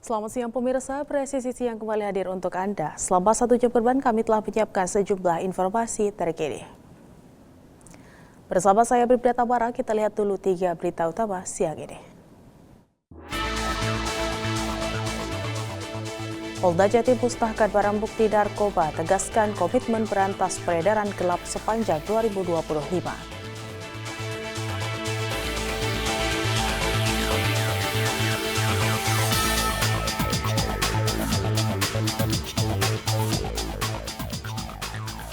Selamat siang pemirsa, Presisi Siang kembali hadir untuk Anda. Selama 1 jam ke depan kami telah menyiapkan sejumlah informasi terkini. Bersama saya Bribda Tabara, kita lihat dulu 3 berita utama siang ini. Polda Jatim musnahkan barang bukti narkoba, tegaskan komitmen berantas peredaran gelap sepanjang 2025.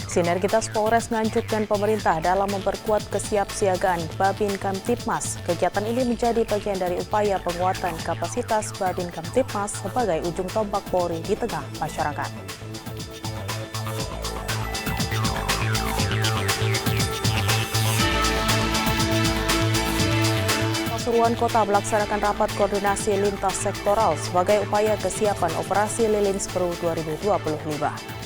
Sinergitas Polres Nganjuk dan pemerintah dalam memperkuat kesiapsiagaan Babin Kamtibmas. Kegiatan ini menjadi bagian dari upaya penguatan kapasitas Babin Kamtibmas sebagai ujung tombak Polri di tengah masyarakat. Pasuruan Kota melaksanakan rapat koordinasi lintas sektoral sebagai upaya kesiapan operasi Lilin Semeru 2025.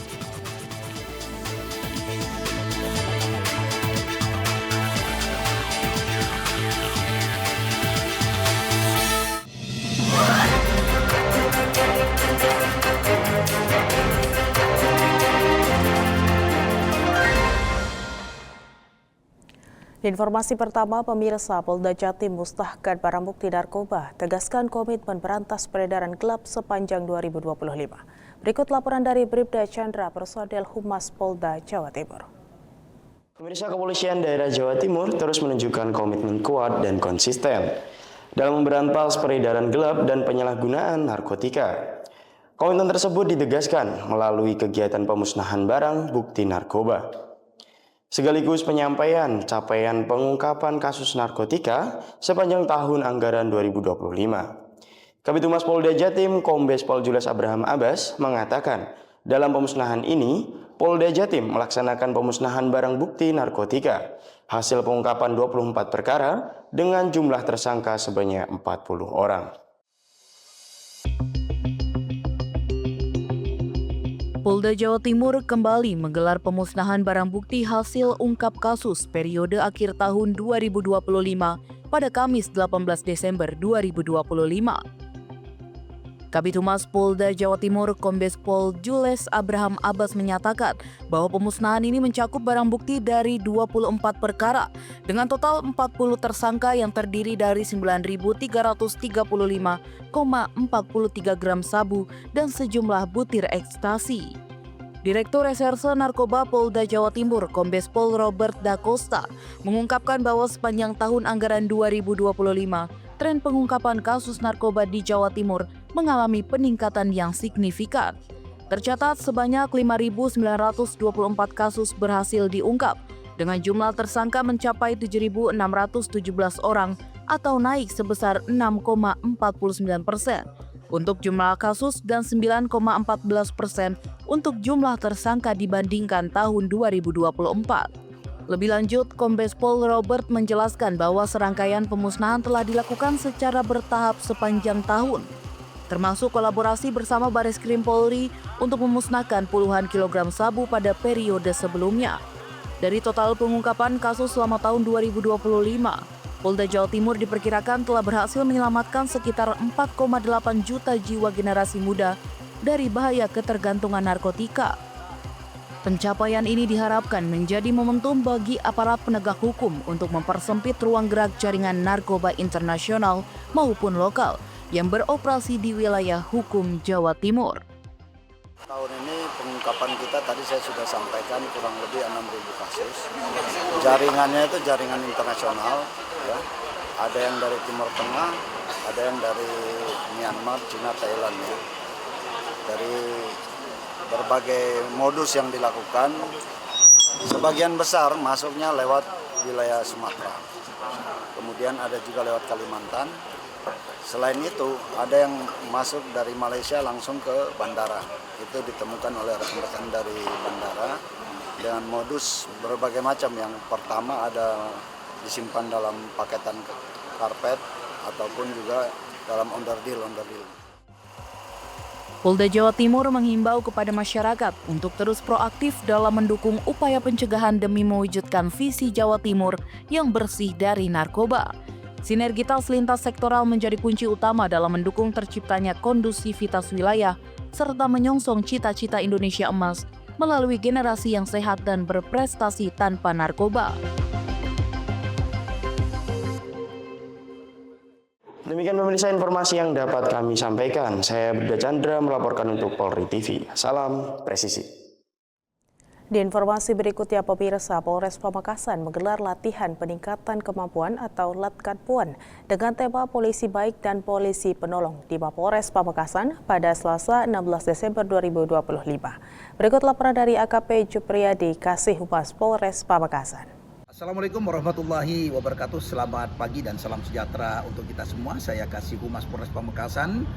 Informasi pertama, pemirsa, Polda Jatim musnahkan barang bukti narkoba, tegaskan komitmen berantas peredaran gelap sepanjang 2025. Berikut laporan dari Bribda Chandra, personel Humas Polda Jawa Timur. Pemirsa, Kepolisian Daerah Jawa Timur terus menunjukkan komitmen kuat dan konsisten dalam memberantas peredaran gelap dan penyalahgunaan narkotika. Komitmen tersebut ditegaskan melalui kegiatan pemusnahan barang bukti narkoba, sekaligus penyampaian capaian pengungkapan kasus narkotika sepanjang tahun anggaran 2025. Kabid Humas Polda Jatim, Kombes Pol Jules Abraham Abbas, mengatakan dalam pemusnahan ini, Polda Jatim melaksanakan pemusnahan barang bukti narkotika, hasil pengungkapan 24 perkara dengan jumlah tersangka sebanyak 40 orang. Polda Jawa Timur kembali menggelar pemusnahan barang bukti hasil ungkap kasus periode akhir tahun 2025 pada Kamis 18 Desember 2025. Kabid Humas Polda Jawa Timur Kombes Pol Jules Abraham Abbas menyatakan bahwa pemusnahan ini mencakup barang bukti dari 24 perkara dengan total 40 tersangka yang terdiri dari 9.335,43 gram sabu dan sejumlah butir ekstasi. Direktur Reserse Narkoba Polda Jawa Timur Kombes Pol Robert Da Costa mengungkapkan bahwa sepanjang tahun anggaran 2025, tren pengungkapan kasus narkoba di Jawa Timur mengalami peningkatan yang signifikan. Tercatat sebanyak 5.924 kasus berhasil diungkap, dengan jumlah tersangka mencapai 7.617 orang atau naik sebesar 6,49% untuk jumlah kasus dan 9,14% untuk jumlah tersangka dibandingkan tahun 2024. Lebih lanjut, Kombes Pol Robert menjelaskan bahwa serangkaian pemusnahan telah dilakukan secara bertahap sepanjang tahun, termasuk kolaborasi bersama Bareskrim Polri untuk memusnahkan puluhan kilogram sabu pada periode sebelumnya. Dari total pengungkapan kasus selama tahun 2025, Polda Jawa Timur diperkirakan telah berhasil menyelamatkan sekitar 4,8 juta jiwa generasi muda dari bahaya ketergantungan narkotika. Pencapaian ini diharapkan menjadi momentum bagi aparat penegak hukum untuk mempersempit ruang gerak jaringan narkoba internasional maupun lokal yang beroperasi di wilayah hukum Jawa Timur. Tahun ini pengungkapan kita tadi saya sudah sampaikan kurang lebih 6.000 kasus. Jaringannya itu jaringan internasional, ya. Ada yang dari Timur Tengah, ada yang dari Myanmar, Cina, Thailand, ya. Dari berbagai modus yang dilakukan, sebagian besar masuknya lewat wilayah Sumatera. Kemudian ada juga lewat Kalimantan. Selain itu, ada yang masuk dari Malaysia langsung ke bandara. Itu ditemukan oleh rekan-rekan dari bandara dengan modus berbagai macam. Yang pertama ada disimpan dalam paketan karpet ataupun juga dalam onderdil. Polda Jawa Timur menghimbau kepada masyarakat untuk terus proaktif dalam mendukung upaya pencegahan demi mewujudkan visi Jawa Timur yang bersih dari narkoba. Sinergitas lintas sektoral menjadi kunci utama dalam mendukung terciptanya kondusivitas wilayah serta menyongsong cita-cita Indonesia Emas melalui generasi yang sehat dan berprestasi tanpa narkoba. Demikian pemirsa informasi yang dapat kami sampaikan. Saya Bribda Chandra melaporkan untuk Polri TV. Salam presisi. Di informasi berikutnya, pemirsa, Polres Pamekasan menggelar latihan peningkatan kemampuan atau Latkatpuan dengan tema Polisi Baik dan Polisi Penolong di Mapolres Pamekasan pada Selasa 16 Desember 2025. Berikut laporan dari AKP Jupriyadi, Kasih Humas Polres Pamekasan. Assalamualaikum warahmatullahi wabarakatuh. Selamat pagi dan salam sejahtera untuk kita semua. Saya Kasih Humas Polres Pamekasan.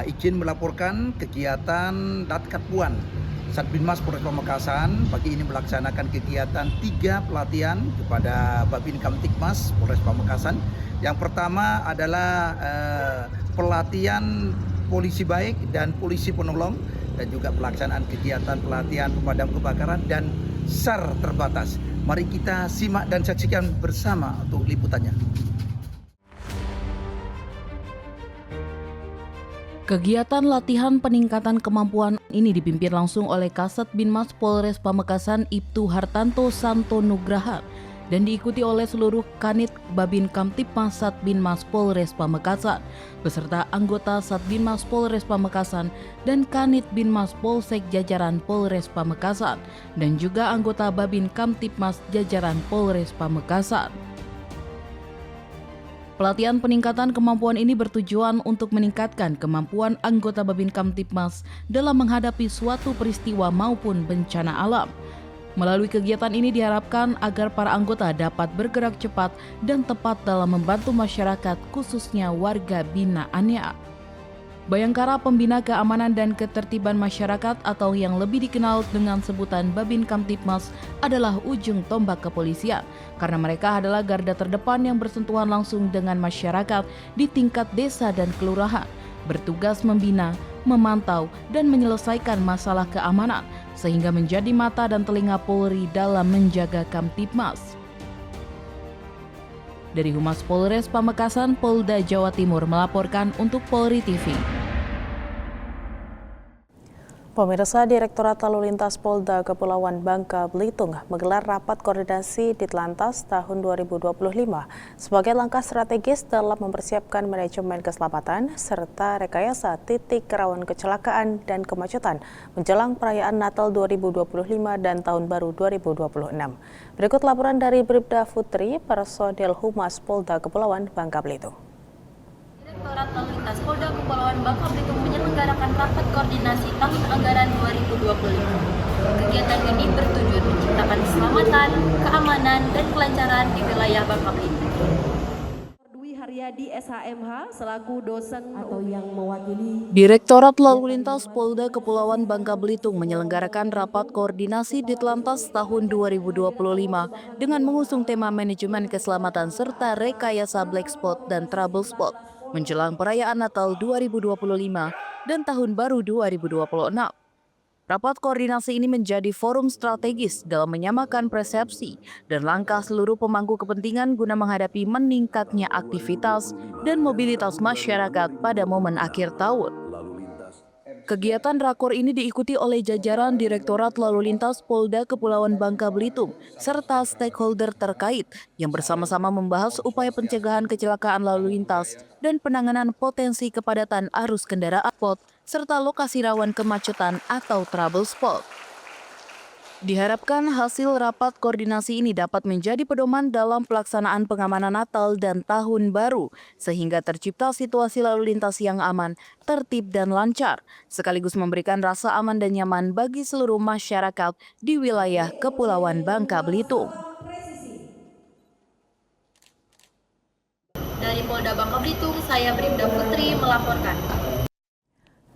Izin melaporkan kegiatan Latkatpuan. Satbinmas Polres Pamekasan pagi ini melaksanakan kegiatan 3 pelatihan kepada Babin Kamtibmas Polres Pamekasan. Yang pertama adalah pelatihan polisi baik dan polisi penolong, dan juga pelaksanaan kegiatan pelatihan pemadam kebakaran dan SAR terbatas. Mari kita simak dan saksikan bersama untuk liputannya. Kegiatan latihan peningkatan kemampuan ini dipimpin langsung oleh Kasat Binmas Polres Pamekasan Ibtu Hartanto Santo Nugraha dan diikuti oleh seluruh Kanit Babin Kamtibmas Satbinmas Polres Pamekasan beserta anggota Satbinmas Polres Pamekasan dan Kanit Binmas Polsek jajaran Polres Pamekasan dan juga anggota Babin Kamtibmas jajaran Polres Pamekasan. Pelatihan peningkatan kemampuan ini bertujuan untuk meningkatkan kemampuan anggota Babin Kamtibmas dalam menghadapi suatu peristiwa maupun bencana alam. Melalui kegiatan ini diharapkan agar para anggota dapat bergerak cepat dan tepat dalam membantu masyarakat, khususnya warga binaannya. Bayangkara Pembina Keamanan dan Ketertiban Masyarakat atau yang lebih dikenal dengan sebutan Babin Kamtibmas adalah ujung tombak kepolisian karena mereka adalah garda terdepan yang bersentuhan langsung dengan masyarakat di tingkat desa dan kelurahan, bertugas membina, memantau, dan menyelesaikan masalah keamanan sehingga menjadi mata dan telinga Polri dalam menjaga Kamtibmas. Dari Humas Polres Pamekasan, Polda Jawa Timur melaporkan untuk Polri TV. Pemirsa, Direktorat Lalu Lintas Polda Kepulauan Bangka Belitung menggelar rapat koordinasi Ditlantas tahun 2025 sebagai langkah strategis dalam mempersiapkan manajemen keselamatan serta rekayasa titik rawan kecelakaan dan kemacetan menjelang perayaan Natal 2025 dan Tahun Baru 2026. Berikut laporan dari Bribda Putri, personil Humas Polda Kepulauan Bangka Belitung. Direktorat Lalu Lintas Polda Kepulauan Bangka Belitung menyelenggarakan rapat koordinasi tahun anggaran 2025. Kegiatan ini bertujuan menciptakan keselamatan, keamanan, dan kelancaran di wilayah Bangka Belitung. Dwi Haryadi SHMH selaku dosen atau yang mewakili Direktorat Lalu Lintas Polda Kepulauan Bangka Belitung menyelenggarakan rapat koordinasi Ditlantas tahun 2025 dengan mengusung tema manajemen keselamatan serta rekayasa black spot dan trouble spot menjelang perayaan Natal 2025 dan Tahun Baru 2026. Rapat koordinasi ini menjadi forum strategis dalam menyamakan persepsi dan langkah seluruh pemangku kepentingan guna menghadapi meningkatnya aktivitas dan mobilitas masyarakat pada momen akhir tahun. Kegiatan rakor ini diikuti oleh jajaran Direktorat Lalu Lintas Polda Kepulauan Bangka Belitung serta stakeholder terkait yang bersama-sama membahas upaya pencegahan kecelakaan lalu lintas dan penanganan potensi kepadatan arus kendaraan spot serta lokasi rawan kemacetan atau trouble spot. Diharapkan hasil rapat koordinasi ini dapat menjadi pedoman dalam pelaksanaan pengamanan Natal dan Tahun Baru sehingga tercipta situasi lalu lintas yang aman, tertib dan lancar, sekaligus memberikan rasa aman dan nyaman bagi seluruh masyarakat di wilayah Kepulauan Bangka Belitung. Dari Polda Bangka Belitung, saya Bribda Putri melaporkan.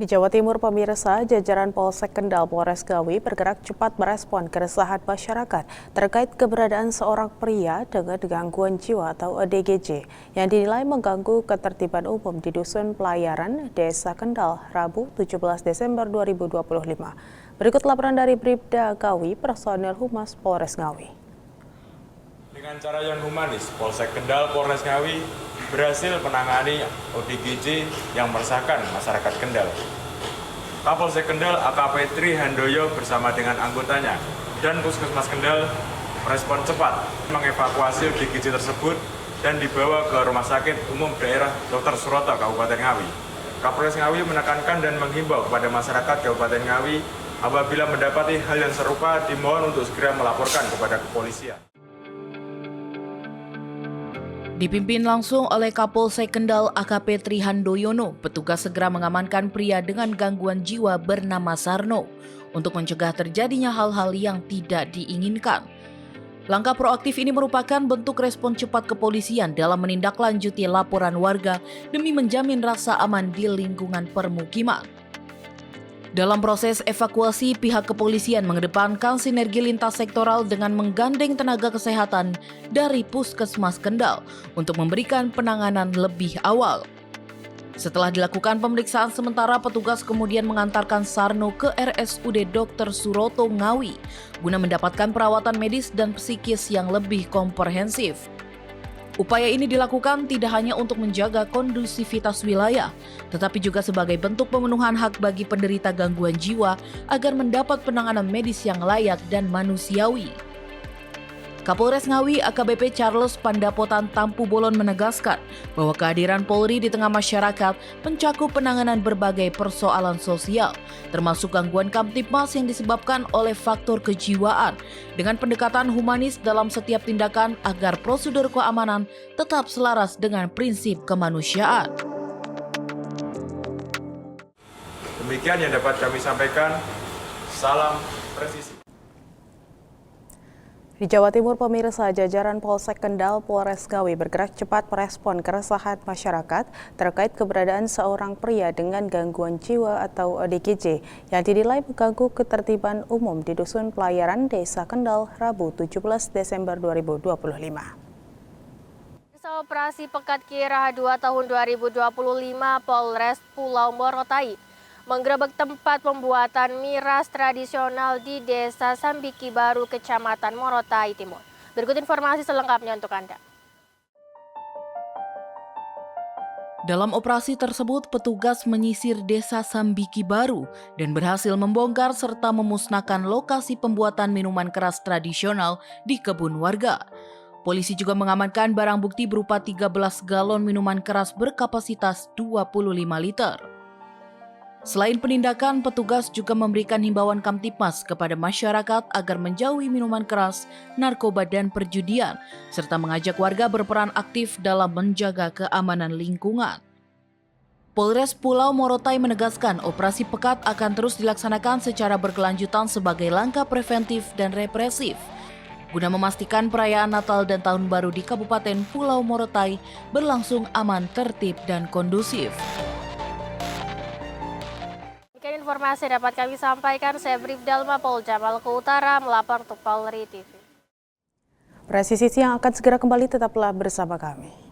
Di Jawa Timur, pemirsa, jajaran Polsek Kendal Polres Ngawi bergerak cepat merespon keresahan masyarakat terkait keberadaan seorang pria dengan gangguan jiwa atau ODGJ yang dinilai mengganggu ketertiban umum di Dusun Pelayaran, Desa Kendal, Rabu 17 Desember 2025. Berikut laporan dari Bribda Ngawi, personil Humas Polres Ngawi. Dengan cara yang humanis, Polsek Kendal Polres Ngawi berhasil menangani ODGJ yang meresahkan masyarakat Kendal. Kapolsek Kendal AKP Tri Handoyo bersama dengan anggotanya dan Puskesmas Kendal merespon cepat mengevakuasi ODGJ tersebut dan dibawa ke Rumah Sakit Umum Daerah Dr. Suroto, Kabupaten Ngawi. Kapolres Ngawi menekankan dan menghimbau kepada masyarakat Kabupaten Ngawi apabila mendapati hal yang serupa dimohon untuk segera melaporkan kepada kepolisian. Dipimpin langsung oleh Kapolsek Kendal AKP Tri Handoyono, petugas segera mengamankan pria dengan gangguan jiwa bernama Sarno untuk mencegah terjadinya hal-hal yang tidak diinginkan. Langkah proaktif ini merupakan bentuk respon cepat kepolisian dalam menindaklanjuti laporan warga demi menjamin rasa aman di lingkungan permukiman. Dalam proses evakuasi, pihak kepolisian mengedepankan sinergi lintas sektoral dengan menggandeng tenaga kesehatan dari Puskesmas Kendal untuk memberikan penanganan lebih awal. Setelah dilakukan pemeriksaan sementara, petugas kemudian mengantarkan Sarno ke RSUD Dr. Suroto Ngawi guna mendapatkan perawatan medis dan psikis yang lebih komprehensif. Upaya ini dilakukan tidak hanya untuk menjaga kondusivitas wilayah, tetapi juga sebagai bentuk pemenuhan hak bagi penderita gangguan jiwa agar mendapat penanganan medis yang layak dan manusiawi. Kapolres Ngawi AKBP Charles Pandapotan Tampu Bolon menegaskan bahwa kehadiran Polri di tengah masyarakat mencakup penanganan berbagai persoalan sosial, termasuk gangguan Kamtibmas yang disebabkan oleh faktor kejiwaan, dengan pendekatan humanis dalam setiap tindakan agar prosedur keamanan tetap selaras dengan prinsip kemanusiaan. Demikian yang dapat kami sampaikan. Salam presisi. Di Jawa Timur, pemirsa, jajaran Polsek Kendal Polres Ngawi bergerak cepat merespon keresahan masyarakat terkait keberadaan seorang pria dengan gangguan jiwa atau ODGJ yang dinilai mengganggu ketertiban umum di Dusun Pelayaran, Desa Kendal, Rabu 17 Desember 2025. Operasi Pekat Kira 2 tahun 2025, Polres Pulau Morotai menggerebek tempat pembuatan miras tradisional di Desa Sambiki Baru, Kecamatan Morotai Timur. Berikut informasi selengkapnya untuk Anda. Dalam operasi tersebut, petugas menyisir Desa Sambiki Baru dan berhasil membongkar serta memusnahkan lokasi pembuatan minuman keras tradisional di kebun warga. Polisi juga mengamankan barang bukti berupa 13 galon minuman keras berkapasitas 25 liter. Selain penindakan, petugas juga memberikan himbauan Kamtibmas kepada masyarakat agar menjauhi minuman keras, narkoba, dan perjudian, serta mengajak warga berperan aktif dalam menjaga keamanan lingkungan. Polres Pulau Morotai menegaskan operasi Pekat akan terus dilaksanakan secara berkelanjutan sebagai langkah preventif dan represif, guna memastikan perayaan Natal dan Tahun Baru di Kabupaten Pulau Morotai berlangsung aman, tertib, dan kondusif. Informasi dapat kami sampaikan, saya Bribda Dalma Polda Maluku Utara melapor untuk Polri TV. Presisi Siang akan segera kembali, tetaplah bersama kami.